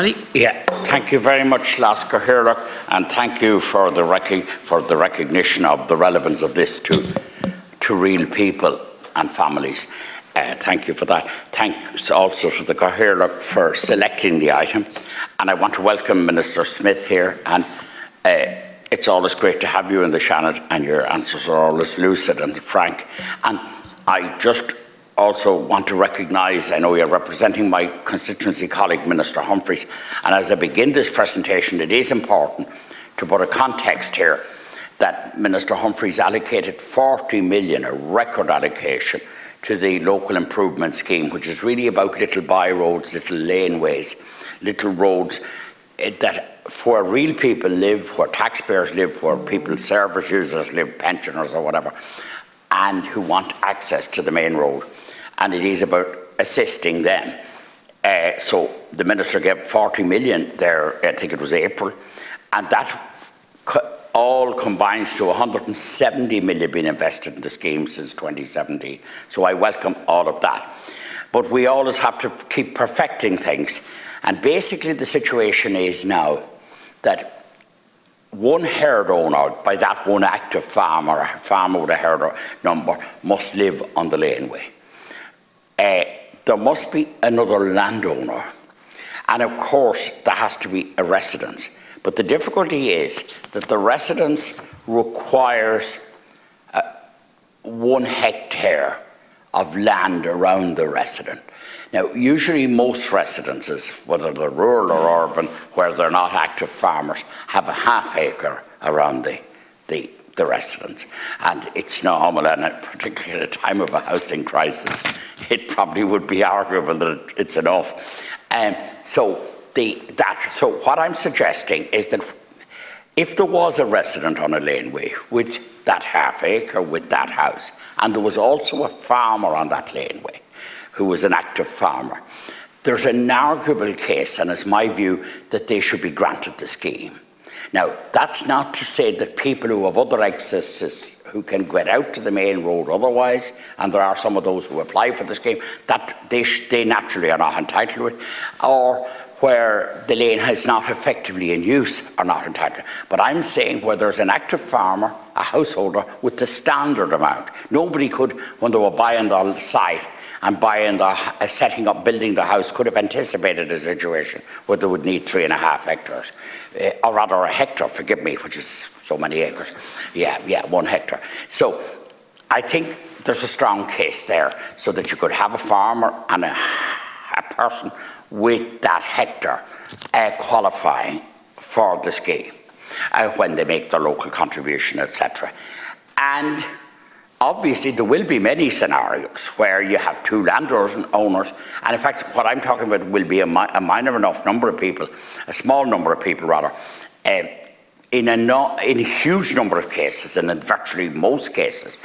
Yeah, thank you very much, Lasker Hirlock, and thank you for the recognition of the relevance of this to real people and families. Thank you for that. Thanks also to the Hirlock for selecting the item, and I want to welcome Minister Smith here. And it's always great to have you in the Shannon, and your answers are always lucid and frank. And I just also want to recognise, I know you're representing my constituency colleague, Minister Humphreys, and as I begin this presentation, it is important to put a context here that Minister Humphreys allocated 40 million, a record allocation, to the local improvement scheme, which is really about little by-roads, little laneways, little roads that where real people live, where taxpayers live, where people, service users live, pensioners or whatever, and who want access to the main road. And it is about assisting them. So the Minister gave 40 million there, I think it was April, and that all combines to 170 million being invested in the scheme since 2017. So I welcome all of that. But we always have to keep perfecting things. And basically the situation is now that one herd owner, by that one active farmer, a farmer with a herd number, must live on the laneway. There must be another landowner, and of course there has to be a residence. But the difficulty is that the residence requires 1 hectare of land around the resident. Now, usually most residences, whether they're rural or urban, where they're not active farmers, have a ½ acre around the residence. And it's normal, and particularly at a time of a housing crisis, it probably would be arguable that it's enough. So what I'm suggesting is that if there was a resident on a laneway with that ½ acre, with that house, and there was also a farmer on that laneway who was an active farmer, there's an arguable case, and it's my view, that they should be granted the scheme. Now, that's not to say that people who have other accesses, who can get out to the main road otherwise, and there are some of those who apply for the scheme, that they naturally are not entitled to it, or where the lane is not effectively in use are not entitled. But I'm saying where there's an active farmer, a householder, with the standard amount. Nobody could, when they were buying the site and setting up, building the house, could have anticipated a situation where they would need 3.5 hectares. Or rather a hectare, forgive me, which is so many acres. Yeah, 1 hectare. So I think there's a strong case there, so that you could have a farmer and a person with that hectare qualifying for the scheme when they make their local contribution, etc. And obviously there will be many scenarios where you have 2 landowners, and in fact what I'm talking about will be a minor enough number of people, a small number of people rather, in a huge number of cases, and in virtually most cases,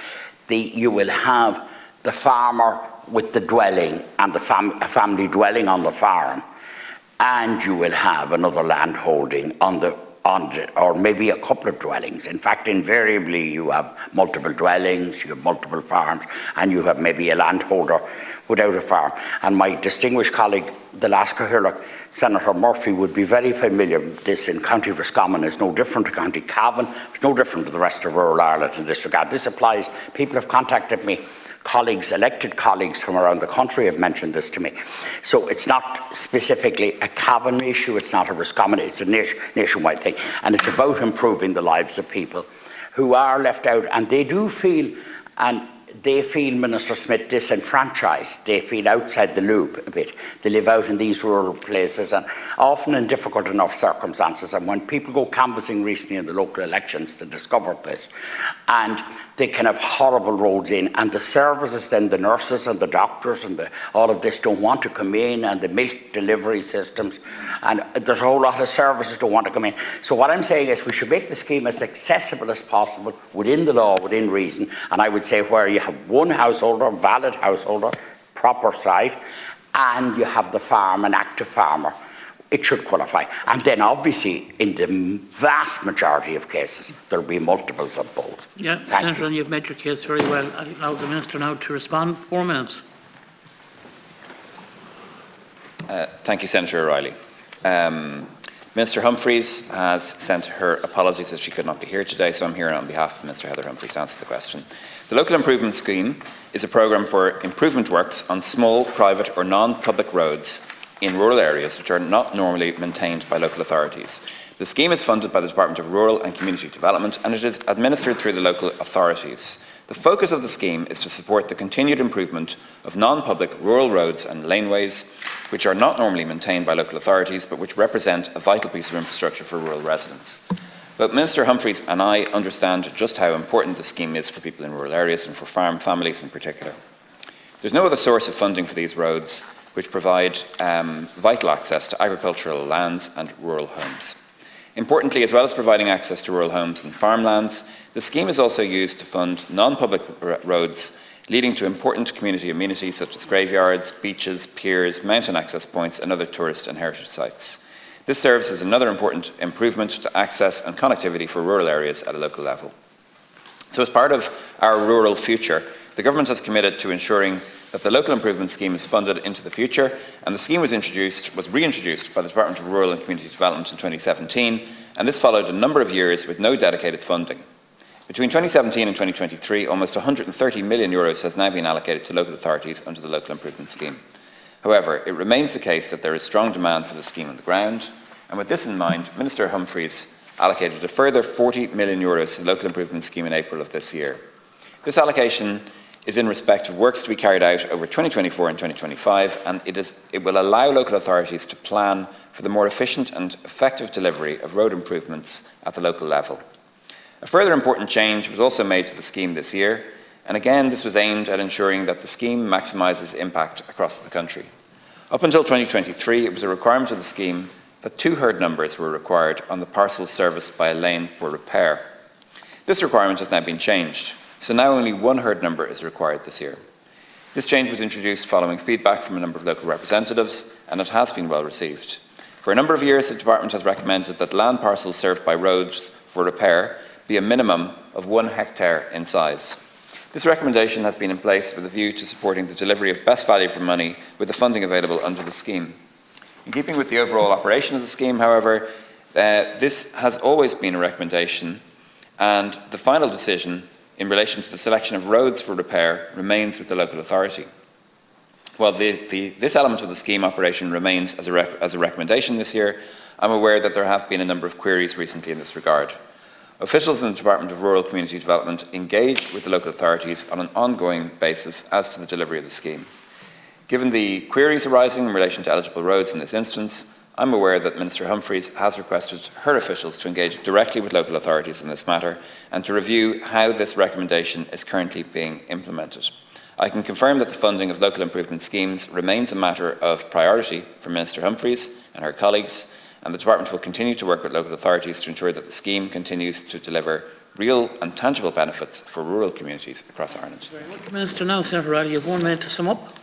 you will have the farmer with the dwelling and a family dwelling on the farm, and you will have another land holding or maybe a couple of dwellings. In fact, invariably you have multiple dwellings, you have multiple farms, and you have maybe a landholder without a farm. And my distinguished colleague, the Lasker Hirlock, Senator Murphy, would be very familiar with this. In County Roscommon is no different to County Cavan, it's no different to the rest of rural Ireland in this regard. This applies, people have contacted me, colleagues, elected colleagues from around the country have mentioned this to me. So it's not specifically a Cavan issue, it's not a Roscommon, it's a nationwide thing. And it's about improving the lives of people who are left out, and they do feel, and they feel, Minister Smith, disenfranchised. They feel outside the loop a bit. They live out in these rural places and often in difficult enough circumstances. And when people go canvassing recently in the local elections, they discovered this. And they can have horrible roads in, and the services then, the nurses and the doctors and all of this don't want to come in, and the milk delivery systems, and there's a whole lot of services don't want to come in. So what I'm saying is we should make the scheme as accessible as possible within the law, within reason, and I would say where you have one householder, valid householder, proper site, and you have the farm, an active farmer, it should qualify. And then obviously in the vast majority of cases there will be multiples of both. Yeah, Senator, and you've made your case very well. I'll allow the Minister now to respond. 4 minutes. Thank you, Senator O'Reilly. Minister Humphreys has sent her apologies that she could not be here today, so I'm here on behalf of Minister Heather Humphreys to answer the question. The Local Improvement Scheme is a programme for improvement works on small, private or non-public roads in rural areas which are not normally maintained by local authorities. The scheme is funded by the Department of Rural and Community Development and it is administered through the local authorities. The focus of the scheme is to support the continued improvement of non-public rural roads and laneways which are not normally maintained by local authorities but which represent a vital piece of infrastructure for rural residents. But Minister Humphreys and I understand just how important the scheme is for people in rural areas and for farm families in particular. There's no other source of funding for these roads which provide vital access to agricultural lands and rural homes. Importantly, as well as providing access to rural homes and farmlands, the scheme is also used to fund non-public roads leading to important community amenities such as graveyards, beaches, piers, mountain access points and other tourist and heritage sites. This serves as another important improvement to access and connectivity for rural areas at a local level. So as part of our rural future, the Government has committed to ensuring that the Local Improvement Scheme is funded into the future, and the scheme was reintroduced by the Department of Rural and Community Development in 2017, and this followed a number of years with no dedicated funding. Between 2017 and 2023, almost €130 million has now been allocated to local authorities under the Local Improvement Scheme. However, it remains the case that there is strong demand for the scheme on the ground, and with this in mind, Minister Humphreys allocated a further €40 million to the Local Improvement Scheme in April of this year. This allocation is in respect of works to be carried out over 2024 and 2025, and it will allow local authorities to plan for the more efficient and effective delivery of road improvements at the local level. A further important change was also made to the scheme this year, and again this was aimed at ensuring that the scheme maximises impact across the country. Up until 2023, it was a requirement of the scheme that 2 herd numbers were required on the parcels serviced by a lane for repair. This requirement has now been changed, so now only 1 herd number is required this year. This change was introduced following feedback from a number of local representatives, and it has been well received. For a number of years, the Department has recommended that land parcels served by roads for repair be a minimum of 1 hectare in size. This recommendation has been in place with a view to supporting the delivery of best value for money with the funding available under the scheme. In keeping with the overall operation of the scheme, however, this has always been a recommendation, and the final decision in relation to the selection of roads for repair remains with the local authority. While this element of the scheme operation remains as a recommendation this year, I'm aware that there have been a number of queries recently in this regard. Officials in the Department of Rural Community Development engage with the local authorities on an ongoing basis as to the delivery of the scheme. Given the queries arising in relation to eligible roads in this instance, I'm aware that Minister Humphreys has requested her officials to engage directly with local authorities in this matter and to review how this recommendation is currently being implemented. I can confirm that the funding of local improvement schemes remains a matter of priority for Minister Humphreys and her colleagues, and the Department will continue to work with local authorities to ensure that the scheme continues to deliver real and tangible benefits for rural communities across Ireland. Very much, Minister. Now, Senator Riley, you have 1 minute to sum up.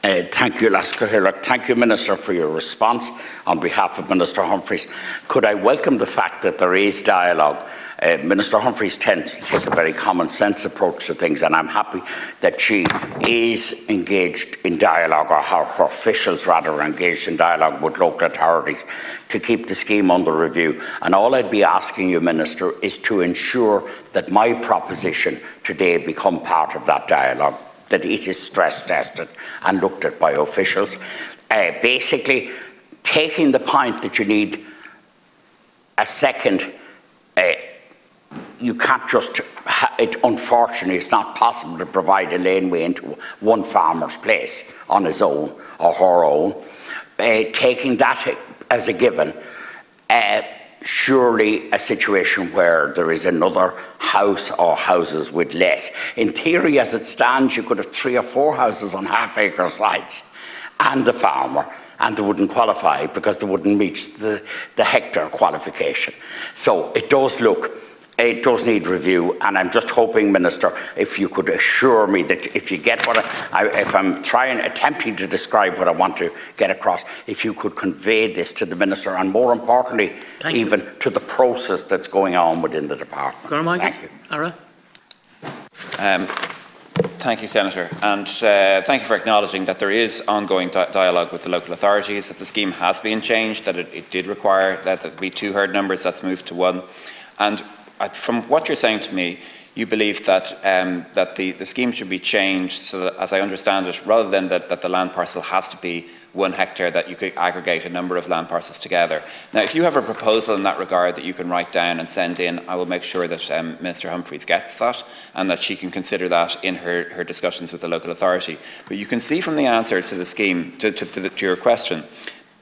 Thank you, Lasker Hirlock. Thank you, Minister, for your response. On behalf of Minister Humphreys, could I welcome the fact that there is dialogue? Minister Humphreys tends to take a very common sense approach to things, and I'm happy that she is engaged in dialogue, or her officials rather are engaged in dialogue with local authorities to keep the scheme under review. And all I'd be asking you, Minister, is to ensure that my proposition today become part of that dialogue, that it is stress tested and looked at by officials. Basically, taking the point that you need a second, you can't just, unfortunately, it's not possible to provide a laneway into one farmer's place on his own or her own. Taking that as a given, surely a situation where there is another house or houses with less. In theory, as it stands, you could have 3 or 4 houses on half-acre sites and the farmer, and they wouldn't qualify because they wouldn't meet the hectare qualification. So it does need review, and I'm just hoping, Minister, if you could assure me that if you get what if I'm attempting to describe what I want to get across, if you could convey this to the Minister, and more importantly, even to the process that's going on within the department. Thank you. Thank you, Senator, and thank you for acknowledging that there is ongoing dialogue with the local authorities, that the scheme has been changed, that it did require that there be 2 herd numbers, that's moved to 1. And from what you're saying to me, you believe that the scheme should be changed so that, as I understand it, rather than that the land parcel has to be 1 hectare, that you could aggregate a number of land parcels together. Now, if you have a proposal in that regard that you can write down and send in, I will make sure that Minister Humphreys gets that and that she can consider that in her discussions with the local authority. But you can see from the answer to the scheme, to your question,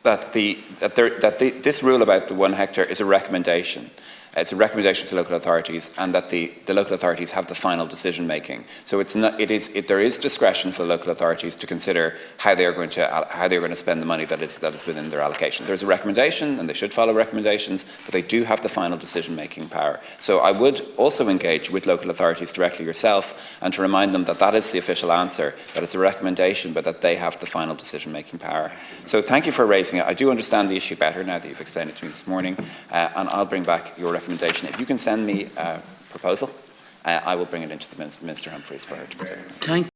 that this rule about the 1 hectare is a recommendation. It's a recommendation to local authorities, and that the local authorities have the final decision making. So there is discretion for the local authorities to consider how they are going to spend the money that is within their allocation. There's a recommendation, and they should follow recommendations, but they do have the final decision making power. So I would also engage with local authorities directly yourself, and to remind them that that is the official answer, that it's a recommendation, but that they have the final decision making power. So thank you for raising it. I do understand the issue better now that you've explained it to me this morning, and I'll bring back your recommendation. If you can send me a proposal, I will bring it into the Minister Humphreys for her to consider. Thank